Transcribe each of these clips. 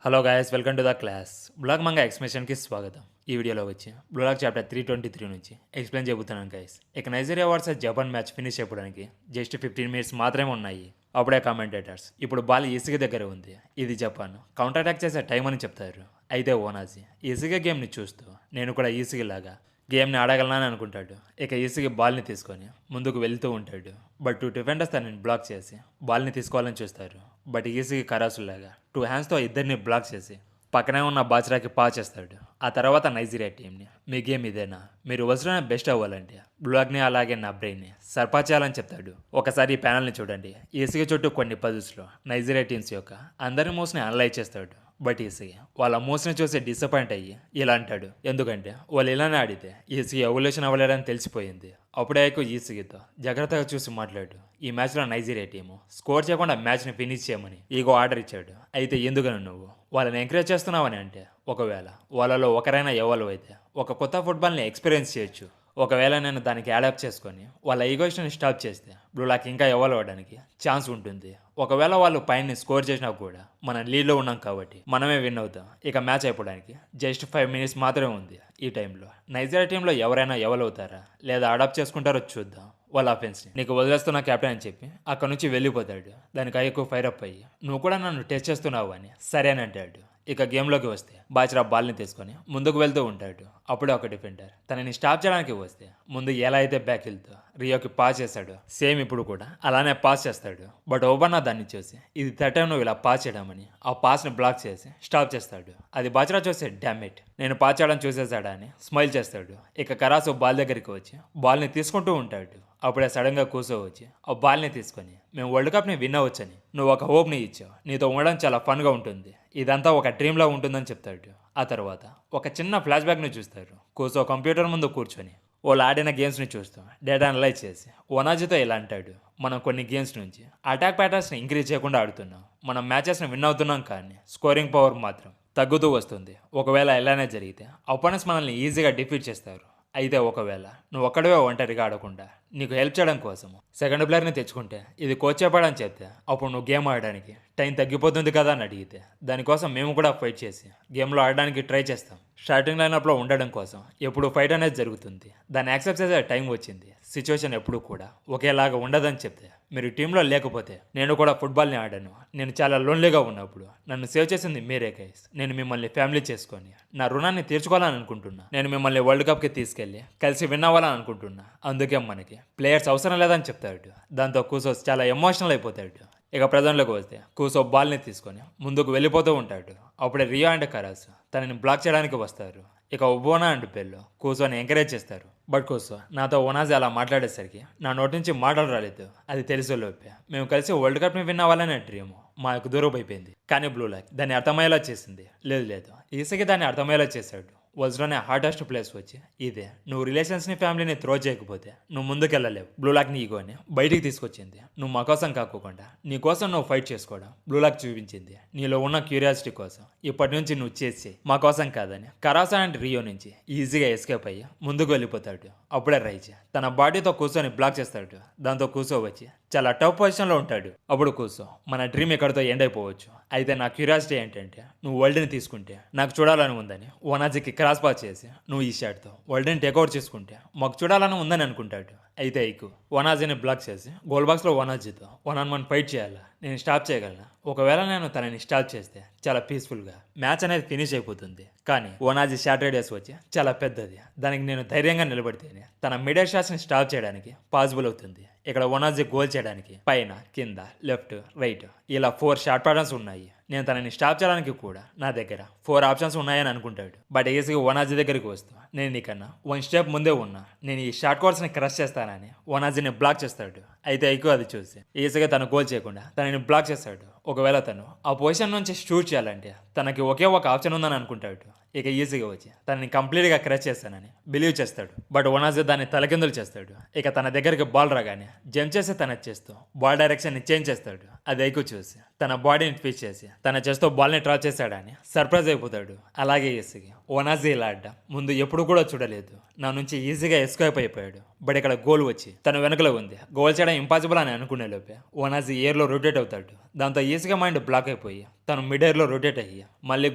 Hello guys, welcome to the class. Black manga ఎక్స్ప్లెనేషన్కి స్వాగతం. ఈ వీడియోలో వచ్చి బ్లాక్ చాప్టర్ 323 నుంచి ఎక్స్ప్లెయిన్ చెబుతున్నాను గాయస్. ఇక Nigeria versus Japan match finish అయిపోవడానికి జస్ట్ 15 మినిట్స్ మాత్రమే ఉన్నాయి. అప్పుడే కామెంటేటర్స్ ఇప్పుడు బాల్ ఇసుక దగ్గర ఉంది, ఇది జపాన్ కౌంటర్ అటాక్ చేసే టైం అని చెప్తారు. అయితే ఓనాజీ ఇసుక గేమ్ని చూస్తూ నేను కూడా ఈసీలాగా గేమ్ని ఆడగలనని అనుకుంటాడు. ఇక ఈసీకి బాల్ని తీసుకొని ముందుకు వెళ్తూ ఉంటాడు. బట్ టూ డిఫెండర్స్ తనని బ్లాక్ చేసి బాల్ని తీసుకోవాలని చూస్తారు. బట్ ఈసీకి కరాసులాగా 2 హ్యాండ్స్తో ఇద్దరిని బ్లాక్ చేసి పక్కనే ఉన్న బాచ్రాకి పాస్ చేస్తాడు. ఆ తర్వాత నైజీరియా టీంని మీ గేమ్ ఇదేనా, మీరు వజ్రాన్ని బెస్ట్ అవ్వాలంటే బ్లాక్ని అలాగే నా బ్రెయిన్ని సర్పా చేయాలని చెప్తాడు. ఒకసారి ఈ ప్యానల్ని చూడండి. ఈసీకి చుట్టూ కొన్ని పజిల్స్లో నైజీరియా టీమ్స్ యొక్క అందరి మూవ్స్ని అనలైజ్ చేస్తాడు. బట్ ఈసీ వాళ్ళ మూవ్స్ని చూసి డిసప్పాయింట్ అయ్యి ఇలా అంటాడు, ఎందుకంటే వాళ్ళు ఇలానే ఆడితే ఈసీ ఎవల్యూషన్ అవ్వలేదని తెలిసిపోయింది. అప్పుడే ఈసీతో జాగ్రత్తగా చూసి మాట్లాడు, ఈ మ్యాచ్లో నైజీరియా టీము స్కోర్ చేయకుండా మ్యాచ్ని ఫినిష్ చేయమని ఈగో ఆర్డర్ ఇచ్చాడు. అయితే ఎందుకని నువ్వు వాళ్ళని ఎంకరేజ్ చేస్తున్నావని అంటే, ఒకవేళ వాళ్ళలో ఒకరైనా ఎవాల్వ్ అయితే ఒక కొత్త ఫుట్బాల్ని ఎక్స్పీరియన్స్ చేయొచ్చు. ఒకవేళ నేను దానికి అడాప్ట్ చేసుకొని వాళ్ళ ఈగోయిస్ట్ని స్టాప్ చేస్తే బ్లూలాక్ ఇంకా ఎవాల్వ్ అవ్వడానికి ఛాన్స్ ఉంటుంది. ఒకవేళ వాళ్ళు పైన స్కోర్ చేసినా కూడా మనం లీడ్లో ఉన్నాం కాబట్టి మనమే విన్ అవుతాం. ఇక మ్యాచ్ అయిపోవడానికి జస్ట్ 5 మినిట్స్ మాత్రమే ఉంది. ఈ టైంలో నైజీరియా టీంలో ఎవరైనా ఎవాల్వ్ అవుతారా లేదా అడాప్ట్ చేసుకుంటారో చూద్దాం. వాళ్ళ అఫెన్స్ని నీకు వదిలేస్తున్న కెప్టెన్ అని చెప్పి అక్కడ నుంచి వెళ్ళిపోతాడు. దానికి అయ్యకు ఫైర్ అప్ అయ్యి నువ్వు కూడా నన్ను టెస్ట్ చేస్తున్నావు అని సరే అని అంటాడు. ఇక గేమ్లోకి వస్తే బాచ్రా బాల్ని తీసుకొని ముందుకు వెళ్తూ ఉంటాడు. అప్పుడే ఒక డిఫెండర్ తనని స్టాప్ చేయడానికి వస్తే ముందు ఎలా అయితే బ్యాక్ వెళ్తూ రియోకి పాస్ చేశాడు, సేమ్ ఇప్పుడు కూడా అలానే పాస్ చేస్తాడు. బట్ ఓబన్నా దాన్ని చూసి ఇది థర్డ్ టైం నువ్వు ఇలా పాస్ చేయడమని ఆ పాస్ని బ్లాక్ చేసి స్టాప్ చేస్తాడు. అది బాచ్రా చూసి డామిట్ నేను పాస్ చేయడం చూసేసాడా అని స్మైల్ చేస్తాడు. ఇక కరాసు బాల్ దగ్గరికి వచ్చి బాల్ని తీసుకుంటూ ఉంటాడు. అప్పుడే సడన్గా కూసో వచ్చి ఆ బాల్ని తీసుకొని మేము వరల్డ్ కప్ని విన్ అవ్వచ్చని నువ్వు ఒక హోప్ని ఇచ్చావు, నీతో ఉండడం చాలా ఫన్గా ఉంటుంది, ఇదంతా ఒక డ్రీమ్లా ఉంటుందని చెప్తాడు. ఆ తర్వాత ఒక చిన్న ఫ్లాష్ బ్యాక్ని చూస్తారు. కూసో కంప్యూటర్ ముందు కూర్చొని వాళ్ళు ఆడిన గేమ్స్ని చూస్తూ డేటా అనలైజ్ చేసి ఓనాజీతో ఇలా అంటాడు, మనం కొన్ని గేమ్స్ నుంచి అటాక్ ప్యాటర్న్స్ని ఇంక్రీజ్ చేయకుండా ఆడుతున్నాం, మనం మ్యాచెస్ని విన్ అవుతున్నాం కానీ స్కోరింగ్ పవర్ మాత్రం తగ్గుతూ వస్తుంది. ఒకవేళ ఇలానే జరిగితే అపోనెంట్స్ మనల్ని ఈజీగా డిఫీట్ చేస్తారు. అయితే ఒకవేళ నువ్వు ఒక్కడే ఒంటరిగా ఆడకుండా నీకు హెల్ప్ చేయడం కోసం సెకండ్ ప్లేయర్ని తెచ్చుకుంటే ఇది కోచ్ చెప్పాడని చెప్తే అప్పుడు నువ్వు గేమ్ ఆడడానికి టైం తగ్గిపోతుంది కదా అని అడిగితే దానికోసం మేము కూడా ఫైట్ చేసి గేమ్లో ఆడడానికి ట్రై చేస్తాం. స్టార్టింగ్ లైనప్లో ఉండడం కోసం ఎప్పుడు ఫైట్ అనేది జరుగుతుంది, దాన్ని యాక్సెప్ట్ చేసే టైం వచ్చింది. సిచ్యువేషన్ ఎప్పుడు కూడా ఒకేలాగా ఉండదని చెప్తే మీరు టీంలో లేకపోతే నేను కూడా ఫుట్బాల్ని ఆడాను, నేను చాలా లోన్లీగా ఉన్నప్పుడు నన్ను సేవ్ చేసింది మీరే గైస్, నేను మిమ్మల్ని ఫ్యామిలీ చేసుకొని నా రుణాన్ని తీర్చుకోవాలని అనుకుంటున్నా, నేను మిమ్మల్ని వరల్డ్ కప్కి తీసుకెళ్ళి కలిసి విన్ అవ్వాలని అనుకుంటున్నా, అందుకే మనకి ప్లేయర్స్ అవసరం లేదని చెప్తాడు. దాంతో కూసో చాలా ఎమోషనల్ అయిపోతాడు. ఇక ప్రజెంట్లోకి వస్తే కూసో బాల్ని తీసుకొని ముందుకు వెళ్ళిపోతూ ఉంటాడు. అప్పుడే రియో అండ్ కరాస్ తనని బ్లాక్ చేయడానికి వస్తారు. ఇక ఒబోనా అండ్ పెల్లో కూసోని ఎంకరేజ్ చేస్తారు. బట్ కూసో నాతో ఓనాజీ అలా మాట్లాడేసరికి నా నోటి నుంచి మాటలు రాలేదు. అది తెలిసే లోపే మేము కలిసి వరల్డ్ కప్ని విన్ అవ్వాలనే డ్రీమ్ మాకు దూరం అయిపోయింది. కానీ బ్లూ లైక్ దాన్ని అర్థమయ్యేలా చేసింది. లేదు ఈసీకి దాన్ని అర్థమయ్యేలా చేశాడు. వజ్లోనే హార్డెస్ట్ ప్లేస్ వచ్చి ఇదే, నువ్వు రిలేషన్స్ని ఫ్యామిలీని త్రో చేయకపోతే నువ్వు ముందుకెళ్ళలేవు. బ్లూలాక్ నీ ఈగోని బయటికి తీసుకొచ్చింది. నువ్వు మా కోసం కాకోకుండా నీ కోసం నువ్వు ఫైట్ చేసుకోవడం బ్లూలాక్ చూపించింది. నీలో ఉన్న క్యూరియాసిటీ కోసం ఇప్పటి నుంచి నువ్వు చేసి మా కోసం కాదని కరాసా అండ్ రియో నుంచి ఈజీగా ఎస్కేప్ అయ్యి ముందుకు వెళ్ళిపోతాడు. అప్పుడే రైజ్ తన బాడీతో కూర్చొని బ్లాక్ చేస్తాడు. దాంతో కూసో వచ్చి చాలా టఫ్ పొజిషన్లో ఉంటాడు. అప్పుడు కూసో మన డ్రీమ్ ఎక్కడితో ఎండ్ అయిపోవచ్చు, అయితే నా క్యూరియాసిటీ ఏంటంటే నువ్వు వరల్డ్ని తీసుకుంటే నాకు చూడాలని ఉందని ఓనాజీకి క్రాస్ పాస్ చేసి నువ్వు ఈ షాట్తో వరల్డ్ని టేక్అవుట్ చేసుకుంటే మాకు చూడాలని ఉందని అనుకుంటాడు. అయితే ఇకు ఓనాజీని బ్లాక్ చేసి గోల్ బాక్స్లో ఓనాజీతో 1-on-1 ఫైట్ చేయాలా, నేను స్టాప్ చేయగలను. ఒకవేళ నేను తనని స్టాప్ చేస్తే చాలా పీస్ఫుల్గా మ్యాచ్ అనేది ఫినిష్ అయిపోతుంది. కానీ ఓనాజీ షాట్ రేడియస్ వచ్చి చాలా పెద్దది, దానికి నేను ధైర్యంగా నిలబడితేనే తన మిడిల్ షాట్స్ని స్టాప్ చేయడానికి పాసిబుల్ అవుతుంది. ఇక్కడ ఓనాజీ గోల్ చేయడానికి పైన కింద లెఫ్ట్ రైట్ ఇలా 4 షార్ట్ ప్యాటర్న్స్ ఉన్నాయి. నేను తనని స్టాప్ చేయడానికి కూడా నా దగ్గర 4 ఆప్షన్స్ ఉన్నాయని అనుకుంటాడు. బట్ ఈజీగా ఓనాజీ దగ్గరికి వస్తూ నేను నీకన్నా 1 స్టెప్ ముందే ఉన్నా, నేను ఈ షార్ట్ కోర్స్ని క్రష్ చేస్తానని ఓనాజీని బ్లాక్ చేస్తాడు. అయితే ఎక్కువ అది చూసి ఈజీగా తను గోల్ చేయకుండా తనని బ్లాక్ చేస్తాడు. ఒకవేళ తను ఆ పొజిషన్ నుంచి షూట్ చేయాలంటే తనకి ఒకే ఒక ఆప్షన్ ఉందని అనుకుంటాడు. ఇక ఈజీగా వచ్చి తనని కంప్లీట్గా క్రష్ చేస్తానని బిలీవ్ చేస్తాడు. బట్ ఓనాజీ దాన్ని తలకిందులు చేస్తాడు. ఇక తన దగ్గరికి బాల్ రాగానే జంప్ చేసి తన చేస్తూ బాల్ డైరెక్షన్ని చేంజ్ చేస్తాడు. అది ఎక్కువ చూసి తన బాడీని ట్విస్ట్ చేసి తన చేస్తూ బాల్ని డ్రా చేశాడని సర్ప్రైజ్ అయిపోతాడు. అలాగే ఈజీగా ఓనాజీ ఇలా ఆడ్డా ముందు ఎప్పుడు కూడా చూడలేదు, నా నుంచి ఈజీగా ఎస్కేప్ అయిపోయాడు. బట్ ఇక్కడ గోల్ వచ్చి తన వెనకలో ఉంది, గోల్ చేయడం ఇంపాసిబుల్ అని అనుకునే లోపే ఓనాజీ ఎయిర్లో రొటేట్ అవుతాడు. దాంతో ఈజీగా మైండ్ బ్లాక్ అయిపోయి తను మిడ్ ఎయిర్లో రొటేట్ అయ్యి మళ్ళీ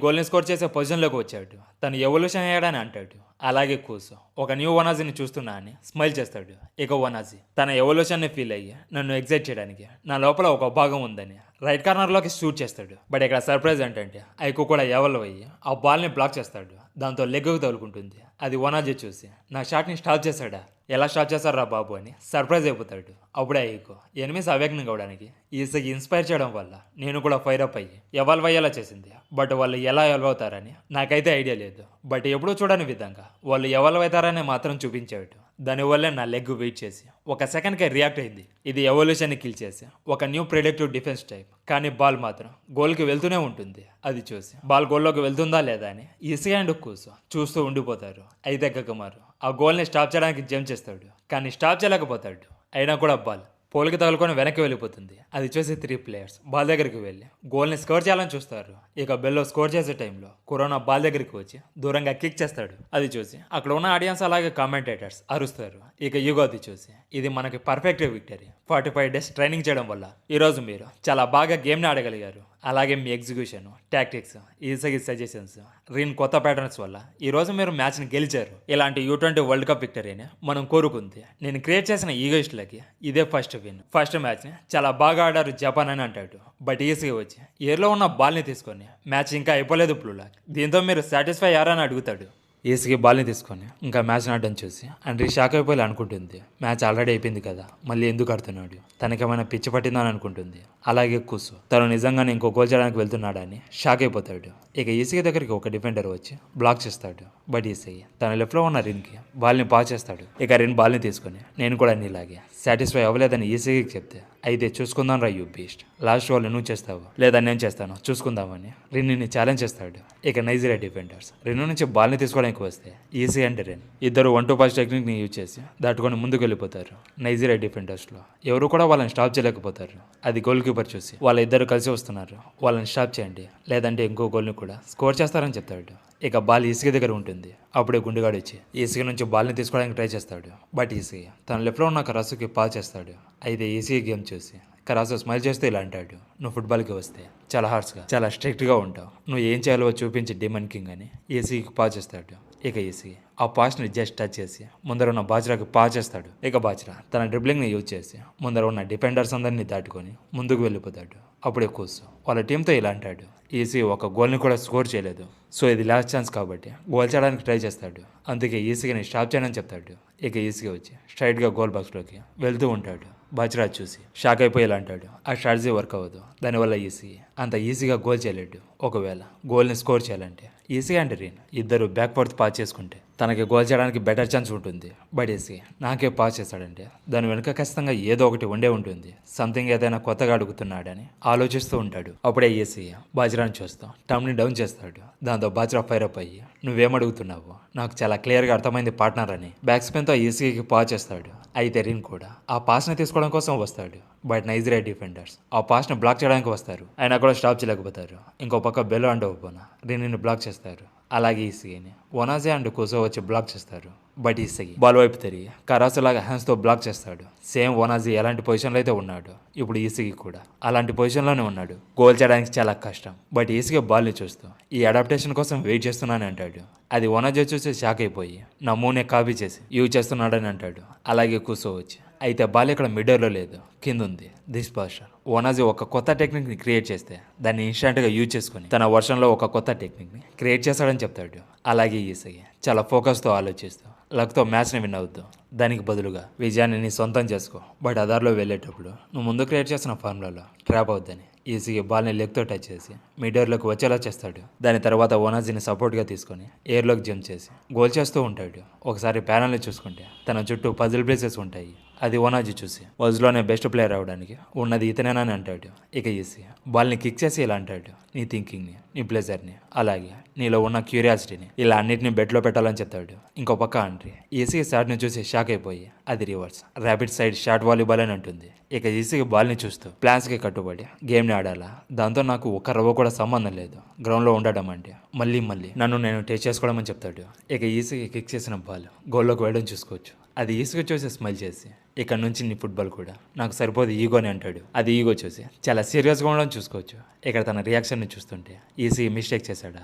గోల్ని స్కోర్ చేసే పొజిషన్లోకి వచ్చాడు. తను ఎవల్యూషన్ అయ్యాడని అంటాడు. అలాగే కూసో ఒక న్యూ వనాజీని చూస్తున్నా అని స్మైల్ చేస్తాడు. ఇక వనాజీ తన ఎవల్యూషన్ని ఫీల్ అయ్యి నన్ను ఎగ్జైట్ చేయడానికి నా లోపల ఒక భాగం ఉందని రైట్ కార్నర్లోకి షూట్ చేస్తాడు. బట్ ఇక్కడ సర్ప్రైజ్ ఏంటంటే ఐకు కూడా ఎవరు అయ్యి ఆ బాల్ని బ్లాక్ చేస్తాడు. దాంతో లెగ్గుకు తగులుకుంటుంది. అది వనాజీ చూసి నా షాట్ని స్టాప్ చేశాడా, ఎలా స్టాప్ చేశారా బాబు అని సర్ప్రైజ్ అయిపోతాడు. అప్పుడే ఐకు ఎనిమిస్ అవేకనింగ్ అవడానికి ఈసకి ఇన్స్పైర్ చేయడం వల్ల నేను కూడా ఫైర్ అప్ అయ్యి ఎవాల్వ్ అయ్యేలా చేసింది. బట్ వాళ్ళు ఎలా ఎవాల్వ్ అవుతారని నాకైతే ఐడియా లేదు. బట్ ఎప్పుడూ చూడని విధంగా వాళ్ళు ఎవాల్వ్ అవుతారని మాత్రం చూపించాడు. దానివల్లే నా లెగ్ వెయిట్ చేసి ఒక సెకండ్కే రియాక్ట్ అయింది. ఇది ఎవల్యూషన్ని కిల్ చేసి ఒక న్యూ ప్రెడిక్టివ్ డిఫెన్స్ టైప్. కానీ బాల్ మాత్రం గోల్కి వెళ్తూనే ఉంటుంది. అది చూసి బాల్ గోల్లోకి వెళ్తుందా లేదా అని ఈసీ అండ్ కూసో చూస్తూ ఉండిపోతారు. అయితే కకమారు ఆ గోల్ని స్టాప్ చేయడానికి జంప్ చేస్తాడు. కానీ స్టాప్ చేయలేకపోతాడు. అయినా కూడా బాల్ పోల్కి తగులుకొని వెనక్కి వెళ్ళిపోతుంది. అది చూసి 3 ప్లేయర్స్ బాల్ దగ్గరికి వెళ్ళి గోల్ని స్కోర్ చేయాలని చూస్తారు. ఇక బెల్లో స్కోర్ చేసే టైంలో కరోనా బాల్ దగ్గరికి వచ్చి దూరంగా కిక్ చేస్తాడు. అది చూసి అక్కడ ఉన్న ఆడియన్స్ అలాగే కామెంటేటర్స్ అరుస్తారు. ఇక యుగో అది చూసి ఇది మనకి పర్ఫెక్ట్ విక్టరీ. 45 డేస్ ట్రైనింగ్ చేయడం వల్ల ఈరోజు మీరు చాలా బాగా గేమ్ని ఆడగలిగారు. అలాగే మీ ఎగ్జిక్యూషన్, టాక్టిక్స్, ఈజీ సజెషన్స్, రీన్ కొత్త ప్యాటర్న్స్ వల్ల ఈరోజు మీరు మ్యాచ్ని గెలిచారు. ఇలాంటి U20 వరల్డ్ కప్ విక్టరీని మనం కోరుకుంది. నేను క్రియేట్ చేసిన ఈగోయిస్టులకి ఇదే ఫస్ట్ విన్. ఫస్ట్ మ్యాచ్ని చాలా బాగా ఆడారు జపాన్ అని అంటాడు. బట్ ఈజీగా వచ్చి ఎయిర్లో ఉన్న బాల్ని తీసుకొని మ్యాచ్ ఇంకా అయిపోలేదు బ్లూలాక్, దీంతో మీరు సాటిస్ఫై అయ్యారని అడుగుతాడు. ఈసీకి బాల్ని తీసుకొని ఇంకా మ్యాచ్ ఆడడం చూసి అండ్రీ షాక్ అయిపోయి అనుకుంటుంది. మ్యాచ్ ఆల్రెడీ అయిపోయింది కదా, మళ్ళీ ఎందుకు ఆడుతున్నాడు, తనకేమైనా పిచ్చి పట్టిందని అనుకుంటుంది. అలాగే కూసు తను నిజంగానే ఇంకో గోల్ చేయడానికి వెళ్తున్నాడని షాక్ అయిపోతాడు. ఇక ఈసీ దగ్గరికి ఒక డిఫెండర్ వచ్చి బ్లాక్ చేస్తాడు. బట్ ఈసీ తన లెఫ్ట్లో ఉన్న రిన్కి బాల్ని పాస్ చేస్తాడు. ఇక రిన్ బాల్ని తీసుకొని నేను కూడా నీలాగే సాటిస్ఫై అవ్వలేదని ఈసీకి చెప్తే అయితే చూసుకుందాం రా యూ బీస్ట్, లాస్ట్ వాళ్ళు నువ్వు చేస్తావు లేదా నేను చేస్తాను చూసుకుందామని రిన్ని ఛాలెంజ్ చేస్తాడు. ఇక నైజీరియా డిఫెండర్స్ రిన్ నుంచి బాల్ని తీసుకోవడానికి వస్తే ఈసీ అండ్ రిన్ ఇద్దరు 1-2 టెక్నిక్ని యూజ్ చేసి దాటుకొని ముందుకు వెళ్ళిపోతారు. నైజీరియా డిఫెండర్స్లో ఎవరు కూడా వాళ్ళని స్టాప్ చేయలేకపోతారు. అది గోల్ కీపర్ చూసి వాళ్ళిద్దరు కలిసి వస్తున్నారు, వాళ్ళని స్టాప్ చేయండి లేదంటే ఇంకో గోల్ని కూడా స్కోర్ చేస్తారని చెప్తాడు. ఇక బాల్ ఈసీ దగ్గర ఉంటుంది. అప్పుడే గుండుగాడు వచ్చి ఈసీ నుంచి బాల్ని తీసుకోవడానికి ట్రై చేస్తాడు. బట్ ఈసీ తన లెఫ్ట్లో ఉన్న కరాసుకి పాస్ చేస్తాడు. అయితే ఈసీ గేమ్ చూసి కరాసు స్మైల్ చేస్తూ ఇలా అంటాడు, నువ్వు ఫుట్బాల్కి వస్తే చాలా హార్డ్స్గా చాలా స్ట్రిక్ట్గా ఉంటావు, నువ్వు ఏం చేయాలో చూపించి డిమన్ కింగ్ అని ఈసీకి పాస్ చేస్తాడు. ఇక ఈసీ ఆ పాస్ని జస్ట్ టచ్ చేసి ముందర ఉన్న బాజ్రాకి పాస్ చేస్తాడు. ఇక బాజ్రా తన డ్రిబ్లింగ్ని యూజ్ చేసి ముందర ఉన్న డిఫెండర్స్ అందరినీ దాటుకొని ముందుకు వెళ్ళిపోతాడు. అప్పుడే కూసు వాళ్ళ టీంతో ఇలా అంటాడు, ఈసీ ఒక గోల్ని కూడా స్కోర్ చేయలేదు, సో ఇది లాస్ట్ ఛాన్స్ కాబట్టి గోల్ చేయడానికి ట్రై చేస్తాడు. అందుకే ఈసీని స్టాప్ చేయనని చెప్తాడు. ఇక ఈసీ వచ్చి స్ట్రైట్గా గోల్ బాక్స్లోకి వెళ్తూ ఉంటాడు. బాజ్రాజ్ చూసి షాక్ అయిపోయి ఇలా అంటాడు, ఆ స్ట్రాటజీ వర్క్ అవ్వదు, దానివల్ల ఈసీ అంత ఈజీగా గోల్ చేయలేడు. ఒకవేళ గోల్ని స్కోర్ చేయాలంటే ఈసీ అండ్ రీన్ ఇద్దరు బ్యాక్ ఫోర్త్ పాస్ చేసుకుంటే తనకి గోల్ చేయడానికి బెటర్ ఛాన్స్ ఉంటుంది. బట్ ఈసీ నాకే పాస్ చేస్తాడంటే దాని వెనుక ఖచ్చితంగా ఏదో ఒకటి ఉండే ఉంటుంది, సంథింగ్ ఏదైనా కొత్తగా అడుగుతున్నాడని ఆలోచిస్తూ ఉంటాడు. అప్పుడే ఈసీ బాజ్రాని చూస్తాం టమ్ని డౌన్ చేస్తాడు. దాంతో బాజ్రా ఫైర్ అప్ అయ్యి నువ్వేమడుగుతున్నావు, నాకు చాలా క్లియర్గా అర్థమైంది పార్ట్నర్ అని బ్యాక్ స్పిన్తో ఈసీకి పాస్ చేస్తాడు. అయితే రిన్ కూడా ఆ పాస్ని తీసుకోవడం కోసం వస్తాడు. బట్ నైజీరియా డిఫెండర్స్ ఆ పాస్ని బ్లాక్ చేయడానికి వస్తారు. అయినా కూడా స్టాప్ చేయలేకపోతారు. ఇంకో పక్క బెల్లో అండ్ ఓపెన్ రిన్ని బ్లాక్ చేస్తారు. అలాగే ఈసీని వనాజే అండ్ కుసో వచ్చి బ్లాక్ చేస్తారు. బట్ ఈసీ బాల్ వైపు తిరిగి కరాసులాగా హ్యాండ్స్తో బ్లాక్ చేస్తాడు. సేమ్ వనాజీ ఎలాంటి పొజిషన్లో అయితే ఉన్నాడు ఇప్పుడు ఈసీకి కూడా అలాంటి పొజిషన్లోనే ఉన్నాడు. గోల్ చేయడానికి చాలా కష్టం. బట్ ఈసీగా బాల్ని చూస్తూ ఈ అడాప్టేషన్ కోసం వెయిట్ చేస్తున్నానని అంటాడు. అది వనాజీ చూసి షాక్ అయిపోయి నా మూనే కాపీ చేసి యూజ్ చేస్తున్నాడని అంటాడు. అలాగే కుసో వచ్చి అయితే బాల్ ఇక్కడ మిడర్లో లేదు, కింద ఉంది. దిస్ పాస్టర్ వనాజీ ఒక కొత్త టెక్నిక్ని క్రియేట్ చేస్తే దాన్ని ఇన్స్టాంట్గా యూజ్ చేసుకుని తన వర్షన్లో ఒక కొత్త టెక్నిక్ని క్రియేట్ చేస్తాడని చెప్తాడు. అలాగే ఈసీ చాలా ఫోకస్తో ఆలోచిస్తూ లక్తో మ్యాచ్ని విన్ అవుతూ దానికి బదులుగా విజయాన్ని నీ సొంతం చేసుకో, బట్ అదార్లో వెళ్ళేటప్పుడు నువ్వు ముందు క్రియేట్ చేసిన ఫార్ములాలో ట్రాప్ అవుద్దని ఈసీగా బాల్ని లెగ్తో టచ్ చేసి మిడర్లోకి వచ్చేలా చేస్తాడు. దాని తర్వాత వనాజీని సపోర్ట్గా తీసుకొని ఎయిర్లోకి జంప్ చేసి గోల్ చేస్తూ ఉంటాడు. ఒకసారి ప్యానల్ని చూసుకుంటే తన చుట్టూ పజిల్ ప్లేసెస్ ఉంటాయి. అది వనాజీ చూసి వజ్లోనే బెస్ట్ ప్లేయర్ అవడానికి ఉన్నది ఇతనేనని అంటాడు. ఇక ఈసీ బాల్ని కిక్ చేసి ఇలా అంటాడు, నీ థింకింగ్ని, నీ ప్లెజర్ని, అలాగే నీలో ఉన్న క్యూరియాసిటీని ఇలా అన్నిటిని బెట్లో పెట్టాలని చెప్తాడు. ఇంకో పక్క అంట్రీ ఈసీ షాట్ని చూసి షాక్ అయిపోయి అది reverse rapid side short volleyball అని అంటుంది. ఇక ఈసీకి బాల్ని చూస్తూ ప్లాన్స్కి కట్టుబడి గేమ్ని ఆడాలా, దాంతో నాకు ఒక్క రవ్వ కూడా సంబంధం లేదు, గ్రౌండ్లో ఉండడం అంటే మళ్ళీ నన్ను నేను టేస్ట్ చేసుకోవడం అని చెప్తాడు. ఇక ఈసీకి కిక్ చేసిన బాల్ గోల్లోకి వెళ్ళడం చూసుకోవచ్చు. అది ఈసుగా చూసి స్మైల్ చేసి ఇక్కడ నుంచి నీ ఫుట్బాల్ కూడా నాకు సరిపోదు ఈగో అని అంటాడు. అది ఈగో చూసి చాలా సీరియస్గా ఉండడం చూసుకోవచ్చు. ఇక్కడ తన రియాక్షన్ని చూస్తుంటే ఈసీ మిస్టేక్ చేశాడా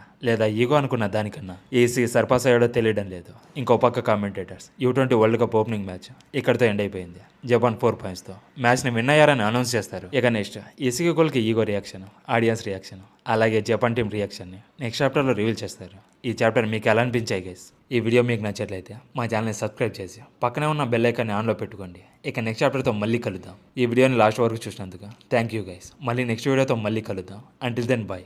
లేదా ఈగో అనుకున్న దానికన్నా ఈసీ సర్పాస్ అయ్యాడో తెలియడం లేదు. ఇంకో పక్క commentators U20 world cup opening match ఇక్కడితో ఎండ్ అయిపోయింది. జపాన్ 4 పాయింట్స్తో మ్యాచ్ని విన్ అయ్యారని అనౌన్స్ చేస్తారు. ఇక నెక్స్ట్ ఈసీ గోల్కి ఈగో రియాక్షన్, ఆడియన్స్ రియాక్షన్, అలాగే జపాన్ టీం రియాక్షన్ని నెక్స్ట్ చాప్టర్లో రివీల్ చేస్తారు. ఈ చాప్టర్ మీకు ఎలా అనిపించాయి గైస్? ఈ వీడియో మీకు నచ్చట్లయితే మా ఛానల్ని సబ్స్క్రైబ్ చేసి పక్కనే ఉన్న బెల్ ఐకాన్ని ఆన్లో పెట్టుకోండి. ఇక నెక్స్ట్ చాప్టర్తో మళ్ళీ కలుద్దాం. ఈ వీడియోని లాస్ట్ వరకు చూసినందుకు థ్యాంక్ యూ గైస్. మళ్ళీ నెక్స్ట్ వీడియోతో మళ్ళీ కలుద్దాం. Until then bye.